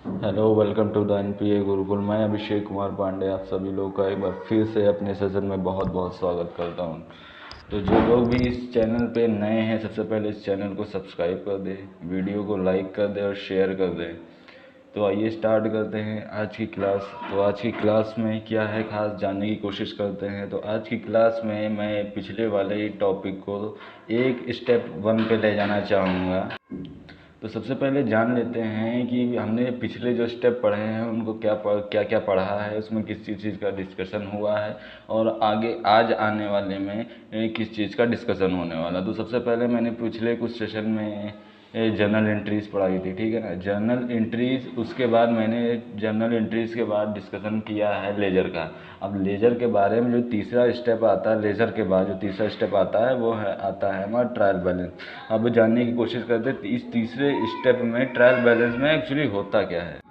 Hello, welcome to the NPA Gurukul. मैं अभिषेक कुमार पांडे आप सभी लोग का एक बार फिर से अपने सेशन में बहुत बहुत स्वागत करता हूं। तो जो लोग भी इस चैनल पे नए हैं, सबसे पहले इस चैनल को सब्सक्राइब कर दें, वीडियो को लाइक कर दें और शेयर कर दें। तो आइए स्टार्ट करते हैं आज की क्लास। तो आज की क्लास में क्या है खास जानने की कोशिश करते हैं। तो आज की क्लास में मैं पिछले वाले टॉपिक को एक स्टेप 1 पे ले जाना चाहूँगा। तो सबसे पहले जान लेते हैं कि हमने पिछले जो स्टेप पढ़े हैं उनको क्या क्या पढ़ा है, उसमें किस चीज़ का डिस्कशन हुआ है और आगे आज आने वाले में किस चीज़ का डिस्कशन होने वाला। तो सबसे पहले मैंने पिछले कुछ सेशन में जर्नल एंट्रीज़ पढ़ाई थी, ठीक है ना। जर्नल एंट्रीज़, उसके बाद मैंने जर्नल एंट्रीज़ के बाद डिस्कशन किया है लेजर का। अब लेजर के बारे में जो तीसरा स्टेप आता है, लेजर के बाद जो तीसरा स्टेप आता है वो है आता है हमारा ट्रायल बैलेंस। अब जानने की कोशिश करते हैं इस तीसरे स्टेप में ट्रायल बैलेंस में एक्चुअली होता क्या है।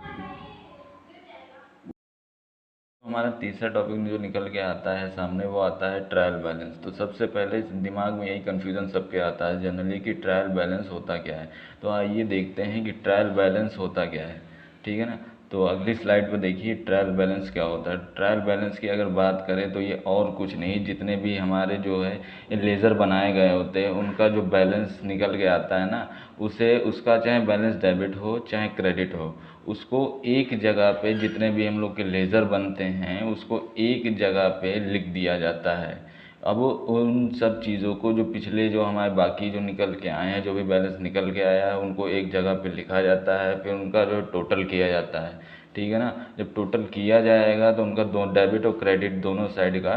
हमारा तीसरा टॉपिक जो निकल के आता है सामने वो आता है ट्रायल बैलेंस। तो सबसे पहले दिमाग में यही कन्फ्यूज़न सबके आता है जनरली कि ट्रायल बैलेंस होता क्या है। तो आइए देखते हैं कि ट्रायल बैलेंस होता क्या है, ठीक है ना। तो अगली स्लाइड पर देखिए ट्रायल बैलेंस क्या होता है। ट्रायल बैलेंस की अगर बात करें तो ये और कुछ नहीं, जितने भी हमारे जो है ये लेज़र बनाए गए होते हैं उनका जो बैलेंस निकल के आता है ना, उसे उसका चाहे बैलेंस डेबिट हो चाहे क्रेडिट हो, उसको एक जगह पे जितने भी हम लोग के लेज़र बनते हैं उसको एक जगह पे लिख दिया जाता है। अब उन सब चीज़ों को जो पिछले जो हमारे बाकी जो निकल के आए हैं, जो भी बैलेंस निकल के आया है उनको एक जगह पे लिखा जाता है, फिर उनका जो टोटल किया जाता है, ठीक है ना। जब टोटल किया जाएगा तो उनका दो डेबिट और क्रेडिट दोनों साइड का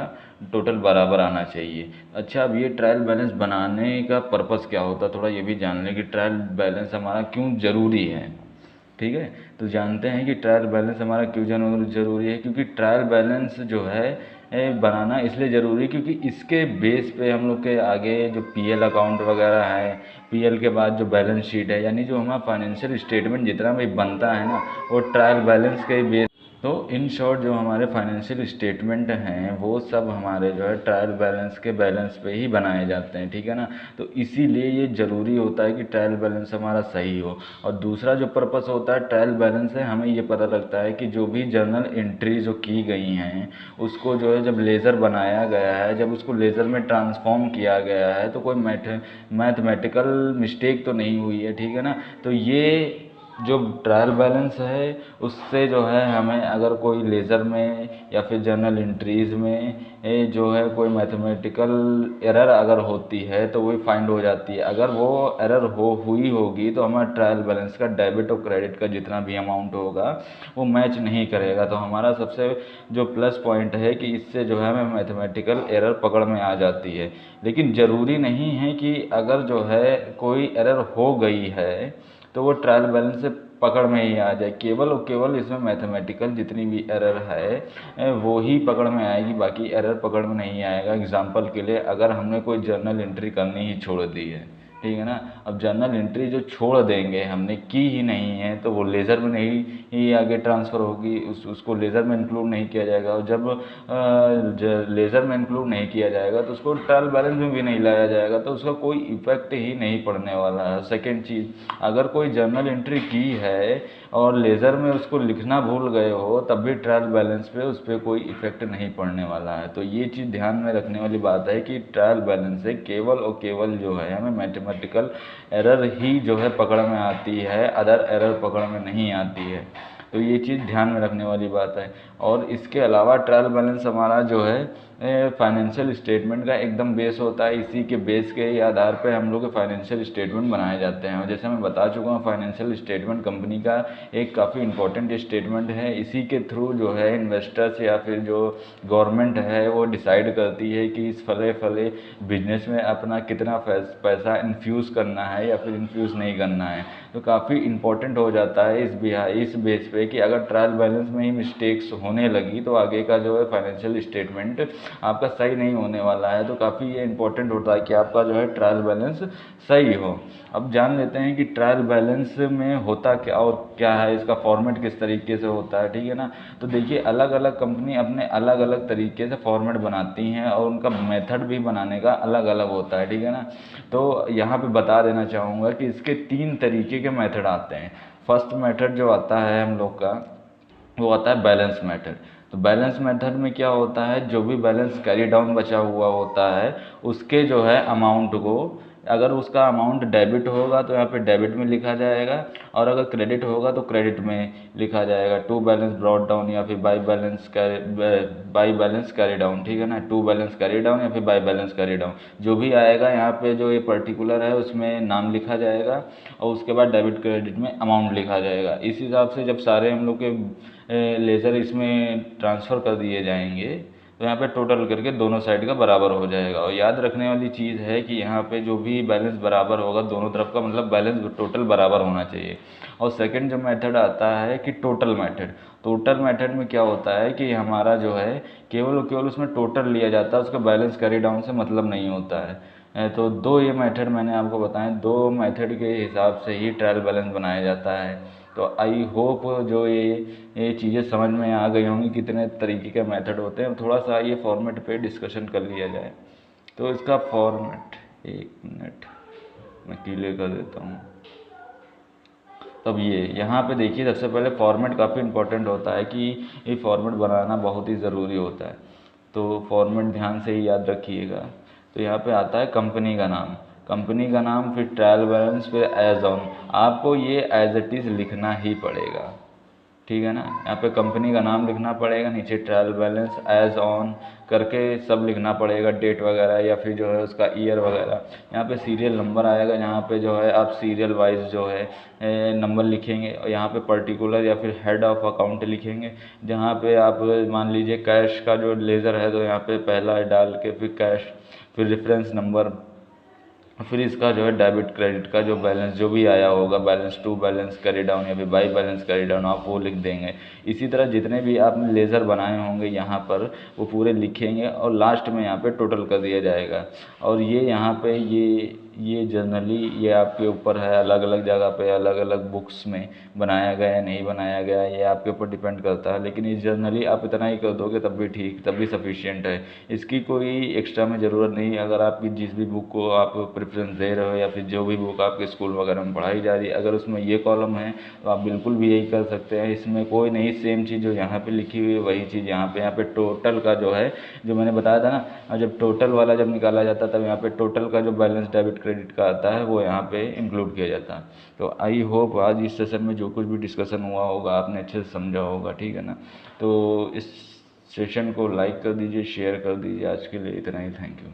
टोटल बराबर आना चाहिए। अच्छा, अब ये ट्रायल बैलेंस बनाने का पर्पस क्या होता है, थोड़ा ये भी जान लें कि ट्रायल बैलेंस हमारा क्यों ज़रूरी है, ठीक है। तो जानते हैं कि ट्रायल बैलेंस हमारा क्यों ज़रूरी है। क्योंकि ट्रायल बैलेंस जो है बनाना इसलिए ज़रूरी है क्योंकि इसके बेस पे हम लोग के आगे जो पीएल अकाउंट वगैरह है, पीएल के बाद जो बैलेंस शीट है, यानी जो हमारा फाइनेंशियल स्टेटमेंट जितना भी बनता है ना, वो ट्रायल बैलेंस के बेस। तो इन शॉर्ट जो हमारे फाइनेंशियल स्टेटमेंट हैं वो सब हमारे जो है ट्रायल बैलेंस के बैलेंस पे ही बनाए जाते हैं, ठीक है ना। तो इसीलिए ये ज़रूरी होता है कि ट्रायल बैलेंस हमारा सही हो। और दूसरा जो पर्पस होता है ट्रायल बैलेंस से हमें ये पता लगता है कि जो भी जर्नल एंट्री जो की गई हैं उसको जो है जब लेज़र बनाया गया है, जब उसको लेज़र में ट्रांसफॉर्म किया गया है तो कोई मैथमेटिकल मिस्टेक तो नहीं हुई है, ठीक है ना। तो ये जो ट्रायल बैलेंस है उससे जो है हमें अगर कोई लेज़र में या फिर जर्नल एंट्रीज़ में जो है कोई मैथमेटिकल एरर अगर होती है तो वही फाइंड हो जाती है। अगर वो एरर हुई होगी तो हमारा ट्रायल बैलेंस का डेबिट और क्रेडिट का जितना भी अमाउंट होगा वो मैच नहीं करेगा। तो हमारा सबसे जो प्लस पॉइंट है कि इससे जो है हमें मैथमेटिकल एरर पकड़ में आ जाती है। लेकिन ज़रूरी नहीं है कि अगर जो है कोई एरर हो गई है तो वो ट्रायल बैलेंस से पकड़ में ही आ जाए। केवल और केवल इसमें मैथमेटिकल जितनी भी एरर है वो ही पकड़ में आएगी, बाकी एरर पकड़ में नहीं आएगा। एग्जांपल के लिए अगर हमने कोई जर्नल एंट्री करनी ही छोड़ दी है, ठीक है ना। अब जर्नल एंट्री जो छोड़ देंगे, हमने की ही नहीं है, तो वो लेज़र में नहीं ही आगे ट्रांसफ़र होगी, उसको लेज़र में इंक्लूड नहीं किया जाएगा। और जब लेज़र में इंक्लूड नहीं किया जाएगा तो उसको ट्रायल बैलेंस में भी नहीं लाया जाएगा, तो उसका कोई इफेक्ट ही नहीं पड़ने वाला है। सेकेंड चीज़, अगर कोई जर्नल एंट्री की है और लेज़र में उसको लिखना भूल गए हो तब भी ट्रायल बैलेंस पे उस पर कोई इफेक्ट नहीं पड़ने वाला है। तो ये चीज़ ध्यान में रखने वाली बात है कि ट्रायल बैलेंस से केवल और केवल जो है हमें मैथमेटिकल एरर ही जो है पकड़ में आती है, अदर एरर पकड़ में नहीं आती है। तो ये चीज़ ध्यान में रखने वाली बात है। और इसके अलावा ट्रायल बैलेंस हमारा जो है फाइनेंशियल स्टेटमेंट का एकदम बेस होता है। इसी के बेस के ही आधार पे हम लोग के फाइनेंशियल स्टेटमेंट बनाए जाते हैं। और जैसे मैं बता चुका हूँ, फाइनेंशियल स्टेटमेंट कंपनी का एक काफ़ी इंपॉर्टेंट स्टेटमेंट है। इसी के थ्रू जो है इन्वेस्टर्स या फिर जो गवर्नमेंट है वो डिसाइड करती है कि इस फले फले बिजनेस में अपना कितना पैसा इन्फ्यूज़ करना है या फिर इन्फ्यूज़ नहीं करना है। तो काफ़ी इंपॉर्टेंट हो जाता है इस बेस पे कि अगर ट्रायल बैलेंस में ही मिस्टेक्स होने लगी तो आगे का जो है फाइनेंशियल स्टेटमेंट आपका सही नहीं होने वाला है। तो काफ़ी ये इंपॉर्टेंट होता है कि आपका जो है ट्रायल बैलेंस सही हो। अब जान लेते हैं कि ट्रायल बैलेंस में होता क्या और क्या है, इसका फॉर्मेट किस तरीके से होता है, ठीक है ना। तो देखिए अलग अलग कंपनी अपने अलग अलग तरीके से फॉर्मेट बनाती हैं और उनका मेथड भी बनाने का अलग अलग होता है, ठीक है ना। तो यहाँ पे बता देना चाहूँगा कि इसके 3 तरीके के मेथड आते हैं। फर्स्ट मेथड जो आता है हम लोग का, वो आता है बैलेंस मेथड। तो बैलेंस मेथड में क्या होता है, जो भी बैलेंस कैरी डाउन बचा हुआ होता है उसके जो है अमाउंट को, अगर उसका अमाउंट डेबिट होगा तो यहाँ पे डेबिट में लिखा जाएगा, और अगर क्रेडिट होगा तो क्रेडिट में लिखा जाएगा। टू बैलेंस ब्रॉट डाउन या फिर बाई बैलेंस कैरी डाउन, ठीक है ना, टू बैलेंस कैरी डाउन या फिर बाई बैलेंस कैरी डाउन, जो भी आएगा यहाँ पे जो ये पर्टिकुलर है उसमें नाम लिखा जाएगा, और उसके बाद डेबिट क्रेडिट में अमाउंट लिखा जाएगा। इस हिसाब से जब सारे हम लोग के लेज़र इसमें ट्रांसफ़र कर दिए जाएंगे तो यहाँ पे टोटल करके दोनों साइड का बराबर हो जाएगा। और याद रखने वाली चीज़ है कि यहाँ पे जो भी बैलेंस बराबर होगा दोनों तरफ का, मतलब बैलेंस टोटल बराबर होना चाहिए। और सेकंड जो मेथड आता है कि टोटल मेथड। टोटल मेथड में क्या होता है कि हमारा जो है केवल और केवल उसमें टोटल लिया जाता है, उसका बैलेंस कैरी डाउन से मतलब नहीं होता है। तो दो ये मेथड मैंने आपको बताए, दो मेथड के हिसाब से ही ट्रायल बैलेंस बनाया जाता है। तो आई होप जो ये चीज़ें समझ में आ गई होंगी, कितने तरीके के मेथड होते हैं। थोड़ा सा ये फॉर्मेट पे डिस्कशन कर लिया जाए। तो इसका फॉर्मेट, एक मिनट मैं क्लियर कर देता हूँ। तब ये यहाँ पे देखिए, सबसे पहले फॉर्मेट काफ़ी इंपॉर्टेंट होता है कि ये फॉर्मेट बनाना बहुत ही ज़रूरी होता है। तो फॉर्मेट ध्यान से ही याद रखिएगा। तो यहाँ पे आता है कंपनी का नाम, कंपनी का नाम, फिर ट्रायल बैलेंस, फिर एज ऑन। आपको ये एज इट इज़ लिखना ही पड़ेगा, ठीक है ना। यहाँ पे कंपनी का नाम लिखना पड़ेगा, नीचे ट्रायल बैलेंस, एज ऑन करके सब लिखना पड़ेगा, डेट वगैरह या फिर जो है उसका ईयर वगैरह। यहाँ पे सीरियल नंबर आएगा, यहाँ पे जो है आप सीरियल वाइज जो है नंबर लिखेंगे। और यहाँ पे पर्टिकुलर या फिर हेड ऑफ अकाउंट लिखेंगे, जहाँ पे आप मान लीजिए कैश का जो लेज़र है तो यहाँ पे पहला डाल के फिर कैश, फिर रेफरेंस नंबर, फिर इसका जो है डेबिट क्रेडिट का जो बैलेंस जो भी आया होगा, balance to balance carry down या फिर बाई बैलेंस कैरी डाउन, आप वो लिख देंगे। इसी तरह जितने भी आपने लेज़र बनाए होंगे यहाँ पर वो पूरे लिखेंगे, और लास्ट में यहाँ पे टोटल कर दिया जाएगा। और ये यहाँ पे ये जनरली ये आपके ऊपर है, अलग अलग जगह पे अलग अलग बुक्स में बनाया गया है नहीं बनाया गया है, ये आपके ऊपर डिपेंड करता है। लेकिन ये जनरली आप इतना ही कर दोगे तब भी ठीक, तब भी सफिशिएंट है। इसकी कोई एक्स्ट्रा में ज़रूरत नहीं है। अगर आपकी जिस भी बुक को आप प्रेफरेंस दे रहे हो या फिर जो भी बुक आपके स्कूल वगैरह में पढ़ाई जा रही है, अगर उसमें ये कॉलम है तो आप बिल्कुल भी यही कर सकते हैं। इसमें कोई नहीं, सेम चीज़ जो यहाँ पे लिखी हुई है वही चीज़ यहाँ पे टोटल का जो है, जो मैंने बताया था ना, और जब टोटल वाला जब निकाला जाता है तब यहाँ पे टोटल का जो बैलेंस डेबिट क्रेडिट का आता है वो यहाँ पे इंक्लूड किया जाता है। तो आई होप आज इस सेशन में जो कुछ भी डिस्कशन हुआ होगा आपने अच्छे से समझा होगा, ठीक है ना। तो इस सेशन को लाइक कर दीजिए, शेयर कर दीजिए। आज के लिए इतना ही, थैंक यू।